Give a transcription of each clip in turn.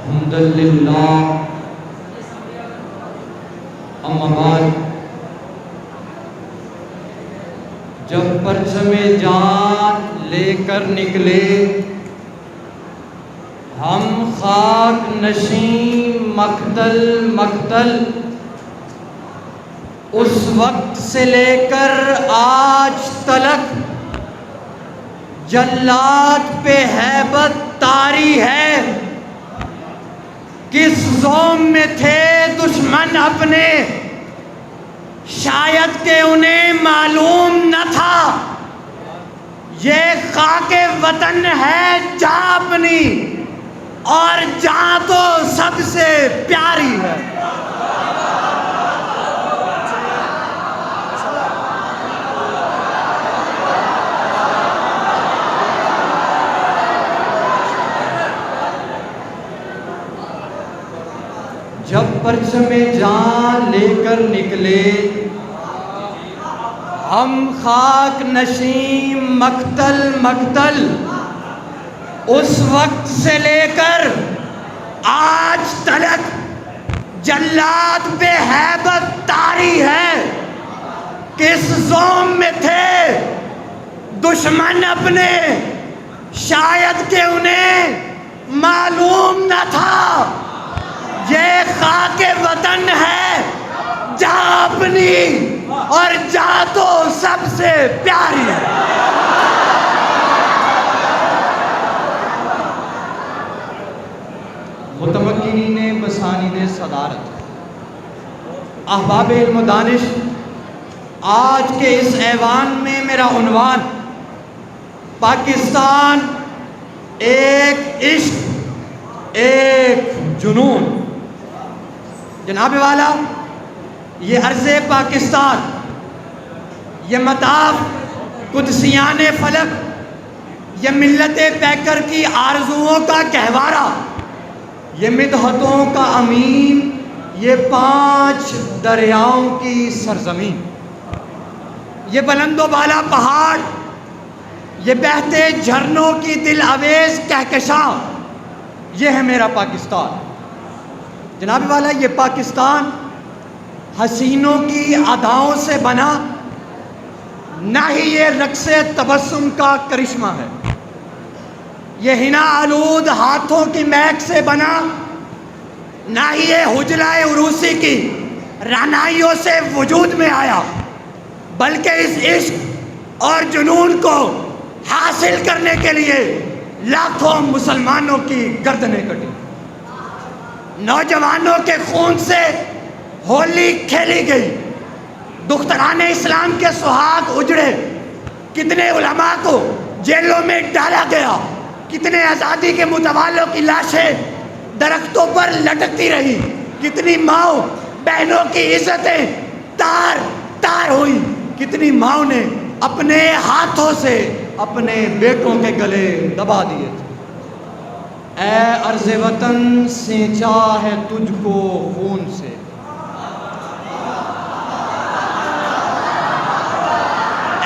حمدا للہ اما بعد، جب پرچم جان لے کر نکلے ہم خاک نشین مقتل مقتل، اس وقت سے لے کر آج تلک جلاد پہ ہیبت طاری ہے۔ کس زوم میں تھے دشمن اپنے، شاید کہ انہیں معلوم نہ تھا یہ خاک وطن ہے جہاں اپنی، اور جہاں تو سب سے پیاری ہے۔ جب پرچم جان لے کر نکلے ہم خاک نشین مقتل مقتل، اس وقت سے لے کر آج تلک جلاد پہ ہیبت طاری ہے۔ کس زوم میں تھے دشمن اپنے، شاید کہ انہیں معلوم نہ تھا یہ خاک وطن ہے جہاں اپنی، اور جہاں تو سب سے پیاری ہے۔ متمکنین بسانید صدارت، احباب علم و دانش، آج کے اس ایوان میں میرا عنوان پاکستان ایک عشق ایک جنون۔ جناب والا، یہ عرض پاکستان، یہ مطاف قدسیان فلک، یہ ملت پیکر کی آرزوؤں کا گہوارہ، یہ مدحتوں کا امین، یہ 5 دریاؤں کی سرزمین، یہ بلند و بالا پہاڑ، یہ بہتے جھرنوں کی دل آویز کہکشاں، یہ ہے میرا پاکستان۔ جناب والا، یہ پاکستان حسینوں کی اداؤں سے بنا، نہ ہی یہ رقص تبسم کا کرشمہ ہے، یہ حنا آلود ہاتھوں کی مہک سے بنا، نہ ہی یہ حجلہ عروسی کی رعنائیوں سے وجود میں آیا، بلکہ اس عشق اور جنون کو حاصل کرنے کے لیے لاکھوں مسلمانوں کی گردنیں کٹی، نوجوانوں کے خون سے ہولی کھیلی گئی، دختران اسلام کے سہاگ اجڑے، کتنے علماء کو جیلوں میں ڈالا گیا، کتنے آزادی کے متوالوں کی لاشیں درختوں پر لٹکتی رہی، کتنی ماؤں بہنوں کی عزتیں تار تار ہوئی، کتنی ماؤں نے اپنے ہاتھوں سے اپنے بیٹوں کے گلے دبا دیے تھے۔ اے عرض وطن سینچا ہے تجھ کو خون سے،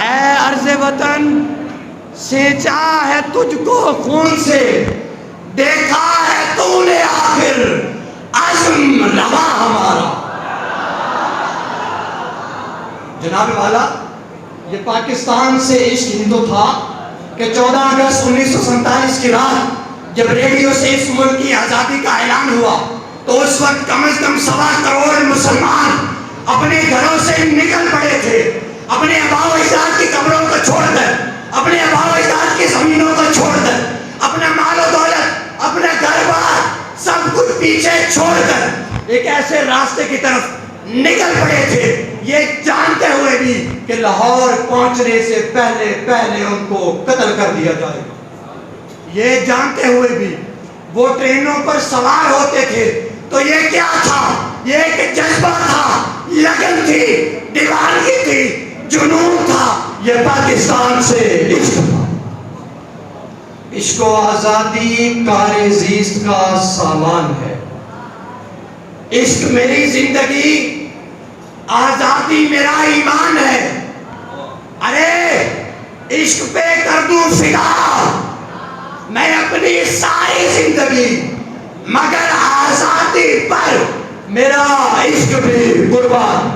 اے عرض وطن سینچا ہے تجھ کو خون سے، دیکھا ہے تو نے آخر عزم روا ہمارا۔ جناب والا، یہ پاکستان سے عشق ہی تو تھا کہ 14 اگست 1947 کی رات جب ریڈیو سے اس ملک کی آزادی کا اعلان ہوا تو اس وقت کم از کم 1.25 کروڑ مسلمان اپنے گھروں سے نکل پڑے تھے، اپنے آباء و اجداد کی قبروں کو چھوڑ کر، اپنے آباء و اجداد کی زمینوں کو چھوڑ کر، اپنا مال و دولت، اپنا گھر بار سب کچھ پیچھے چھوڑ کر ایک ایسے راستے کی طرف نکل پڑے تھے، یہ جانتے ہوئے بھی کہ لاہور پہنچنے سے پہلے پہلے ان کو قتل کر دیا جائے گا، یہ جانتے ہوئے بھی وہ ٹرینوں پر سوار ہوتے تھے تو یہ کیا تھا؟ یہ ایک جذبہ تھا، لگن تھی، دیوانگی تھی، جنون تھا، یہ پاکستان سے عشق تھا۔ عشق و آزادی کار زیست کا سامان ہے، عشق میری زندگی، آزادی میرا ایمان ہے، ارے عشق پہ کر دوں فدا میں اپنی ساری زندگی، مگر آزادی پر میرا عشق بھی قربان.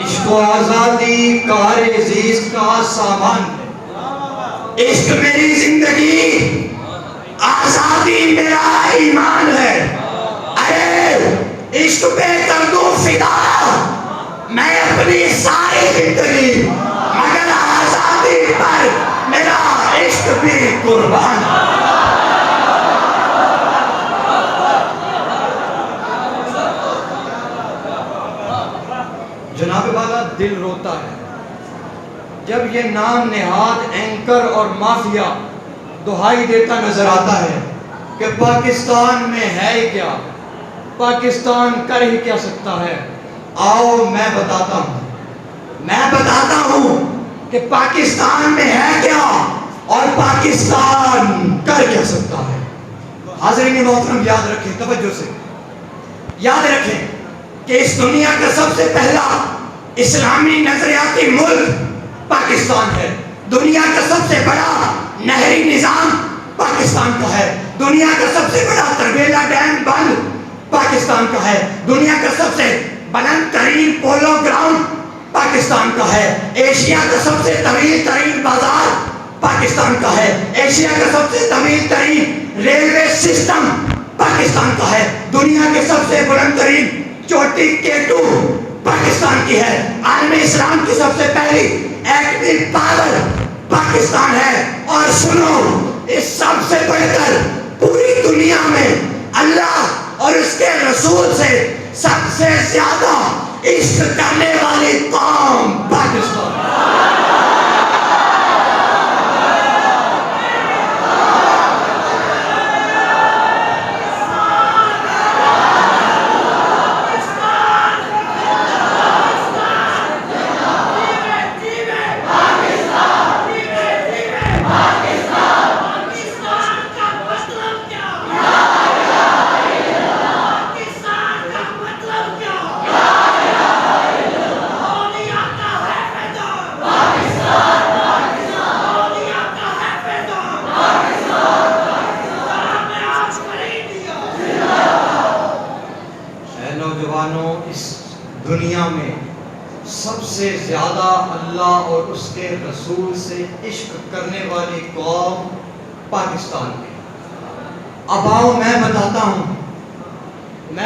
عشق و آزادی کار عزیز کا سامان ہے. عشق میری زندگی، آزادی میرا ایمان ہے. ارے عشق پہ کر دوں فدا میں اپنی ساری زندگی، مگر آزادی پر میرا عشق بھی قربان. جناب والا دل روتا ہے جب یہ نام نہاد اینکر اور مافیا دہائی دیتا نظر آتا ہے کہ پاکستان میں ہے کیا، پاکستان کر ہی کیا سکتا ہے. آؤ میں بتاتا ہوں کہ پاکستان میں ہے کیا اور پاکستان کر کیا سکتا ہے. حاضرین محترم یاد رکھیں، توجہ سے یاد رکھیں کہ اس دنیا کا سب سے پہلا اسلامی نظریاتی ملک پاکستان ہے. دنیا کا سب سے بڑا نہری نظام پاکستان کا ہے. دنیا کا سب سے بڑا تربیلا ڈیم بند پاکستان کا ہے. دنیا کا سب سے بلند ترین پولو گراؤنڈ پاکستان کا ہے. ایشیا کا سب سے طویل ترین بازار پاکستان کا ہے. ایشیا کا سب سے طویل ترین ریلوے سسٹم پاکستان کا ہے. دنیا کے سب سے بلند ترین چوٹی K2 پاکستان کی ہے. عالم اسلام کی سب سے پہلی ایٹمی پاور پاکستان ہے. اور سنو، اس سب سے بڑھ کر پوری دنیا میں اللہ اور اس کے رسول سے سب سے زیادہ عشق کرنے والی قوم پاکستان. اس دنیا میں سب سے زیادہ اللہ اور اس کے رسول سے عشق کرنے والی قوم پاکستان میں. اب آؤ میں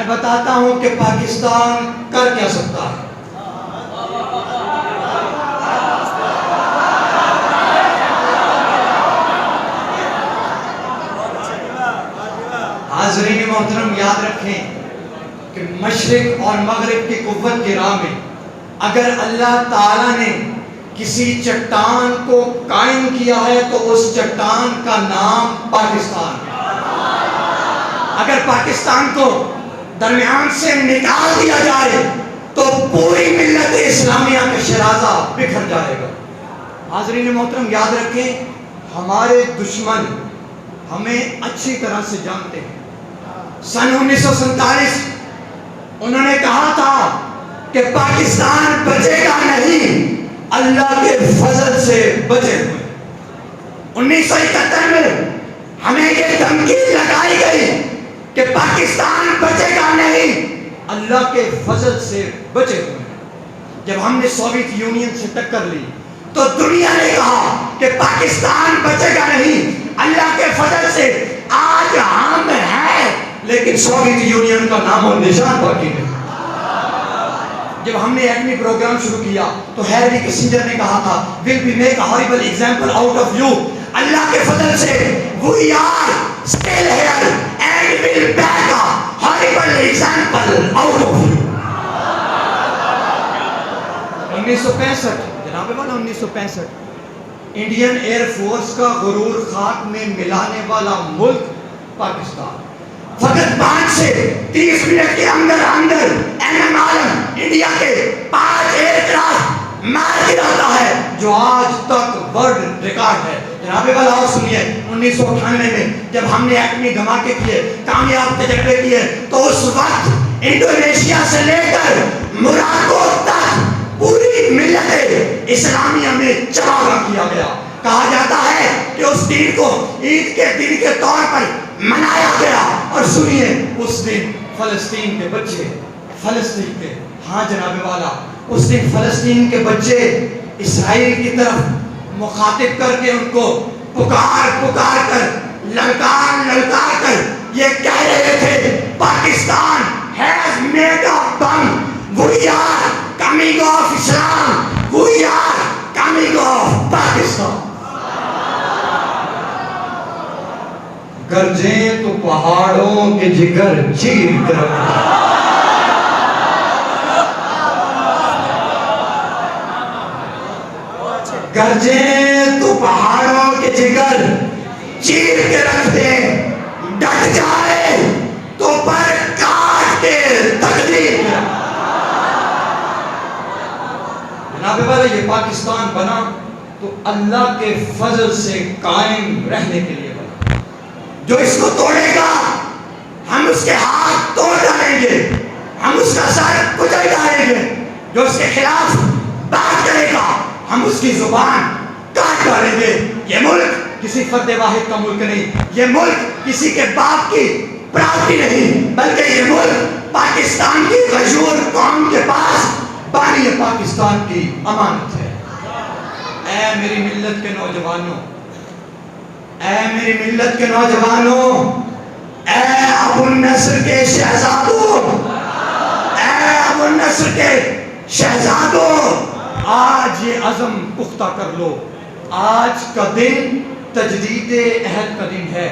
بتاتا ہوں کہ پاکستان کر کیا سکتا ہے. حاضرین محترم یاد رکھیں کہ مشرق اور مغرب کی قوت کی راہ میں اگر اللہ تعالیٰ نے کسی چٹان کو قائم کیا ہے تو اس چٹان کا نام پاکستان ہے. اگر پاکستان کو درمیان سے نکال دیا جائے تو پوری ملت اسلامیہ کا شرازہ بکھر جائے گا. حاضرین محترم یاد رکھیں، ہمارے دشمن ہمیں اچھی طرح سے جانتے ہیں. سن 1947 انہوں نے کہا تھا کہ پاکستان بچے گا نہیں، اللہ کے فضل سے بچے ہوئے. 1971 میں ہمیں یہ دھمکی لگائی گئی کہ پاکستان بچے گا نہیں، اللہ کے فضل سے بچے ہوئے. جب ہم نے سوویت یونین سے ٹکر لی تو دنیا نے کہا کہ پاکستان بچے گا نہیں، اللہ کے فضل سے آج ہم ہیں، لیکن سوویت یونین کا نام و نشان باقی نہیں. جب ہم نے ایٹمی پروگرام شروع کیا تو ہینری کسنجر نے کہا تھا will we make a horrible example out of you. اللہ کے فضل سے we are still here and will make a horrible example out of you. 1965 جناب والا 1965 انڈین ایئر فورس کا غرور خاک میں ملانے والا ملک پاکستان. فقط 5 سے 30 منٹ کے اندر ایم عالم انڈیا کے 5 ایئر کرافٹ مار گراتا ہے جو آج تک ورلڈ ریکارڈ ہے. جناب والا اور سنیے، 1998 میں جب ہم نے ایٹمی دھماکے کیے، کامیاب تجربے کیے، تو اس وقت انڈونیشیا سے لے کر موراکو تک پوری ملت اسلامیہ میں چراغاں کیا گیا. کہا جاتا ہے کہ اس دن کو عید کے دن کے طور پر منایا گیا. اور سنیے اس دن فلسطین کے بچے، فلسطین کے، ہاں جناب والا، اس دن فلسطین کے بچے اسرائیل کی طرف مخاطب کر کے ان کو پکار پکار کر، للکار للکار کر یہ کہہ رہے تھے Pakistan has made a bomb. We are coming of Islam. We are coming of Pakistan. گرجیں تو پہاڑوں کے جگر چیر کر رکھیں. گرجیں تو پہاڑوں کے جگر چیر کے رکھ دیں. ڈٹ جائے تو پر کاٹ کے تقدیر. جناب والا یہ پاکستان بنا تو اللہ کے فضل سے قائم رہنے کے لیے بنا. جو اس کو توڑے گا ہم اس کے ہاتھ توڑ ڈالیں گے، ہم اس کا سر کچل ڈالیں گے. جو اس کے خلاف بات کرے گا ہم اس کی زبان کاٹ ڈالیں گے. یہ ملک کسی فرد واحد کا ملک نہیں، یہ ملک کسی کے باپ کی پراپرٹی نہیں، بلکہ یہ ملک پاکستان کی غیور قوم کے پاس بانی پاکستان کی امانت ہے. اے میری ملت کے نوجوانوں، اے میری ملت کے نوجوانوں، اے ابو النصر کے شہزادوں، اے ابو النصر کے شہزادوں، آج یہ عزم پختہ کر لو. آج کا دن تجدید عہد کا دن ہے.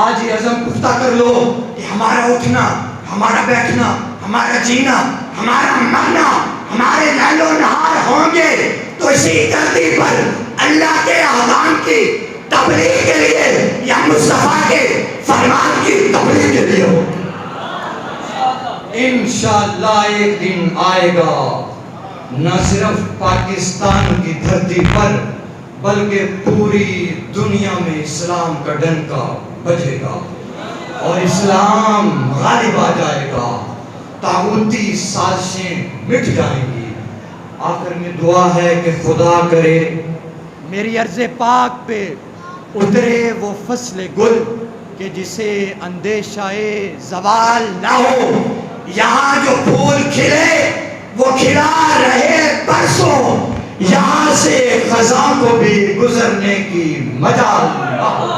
آج یہ عزم پختہ کر لو کہ ہمارا اٹھنا، ہمارا بیٹھنا، ہمارا جینا، ہمارا مرنا، ہمارے لیل و نہار ہوں گے تو اسی دھرتی پر اللہ کے احکام کی تبلیغ کے لیے یا مصطفیٰ کے فرمان کی تبلیغ کے لیے ہو. انشاءاللہ ایک دن آئے گا نہ صرف پاکستان کی دھرتی پر بلکہ پوری دنیا میں اسلام کا ڈنکا بجے گا اور اسلام غالب آ جائے گا. طاغوتی سازشیں مٹ جائیں گی. آخر میں دعا ہے کہ خدا کرے میری عرض پاک پہ اترے وہ فصل گل کہ جسے اندیشہ زوال نہ ہو. یہاں جو پھول کھلے وہ کھلا رہے برسوں، یہاں سے خزاں کو بھی گزرنے کی مجال نہ ہو.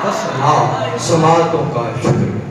بس سماعتوں کا شکر.